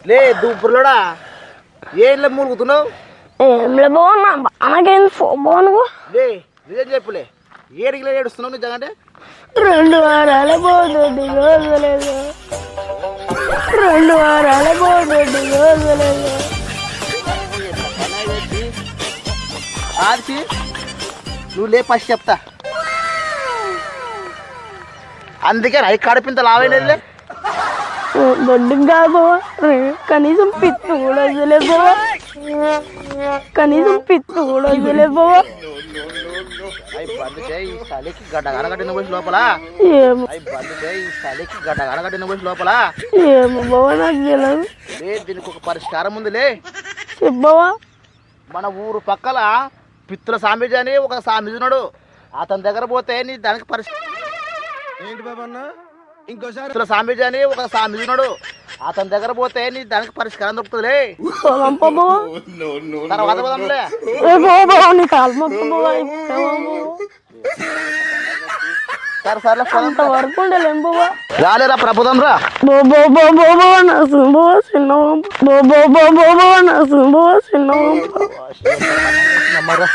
లే దూపురులోడా ఏంలే మూలుగుతున్నావు? ఏంలే బాగున్నా బాగాకేంది బాగున్నావు. లే నిజం చెప్పులే ఏడికి ఏడుస్తున్నావు నిజంగానే? 2 వారాల పోతుంది రోజులేదు, 2 వారాల పోతుంది రోజులేదు. ఆడిచి నువ్వు లే ఫస్ట్ చెప్తా. అందుకే రై కడిపింత లావైనదిలే. దొడ్డుగా కాదు కనీసం పిత్తు కూడా వదిలేదు బావా, కనీసం పిత్తు కూడా వదిలేదు బావా. బంద్ చేయి ఈ చలికి గడ్డ కనగట్టిన పోసి లోపల. ఏమో బంద్ చేయి ఈ చలికి గడ్డ కనగట్టిన పోసి లోపల. ఏమో బావా నాకు తెలియదు. లే దీనికి ఒక పరిష్కారం ఉందిలే. చెప్పవా? మన ఊరు పక్కల పిత్తుల సామీజీ అని ఒక సామీజీ ఉన్నాడు. అతని దగ్గర పోతే నీ దానికి ఏంటి బాబన్న ఇంకోసారి? పిత్తుల సామీజీ అని ఒక సామీజీ ఉన్నాడు. అతని దగ్గర పోతే నీ దానికి పరిష్కారం దొరుకుతుందిలే. తర్వాత పోదాంలే. నీ కాలు మొత్తం సరే సర్లే అంత వరకు ఉండలేం బావా. రాలేరా ప్రభుత్వం రా. చిన్న నమ్మరా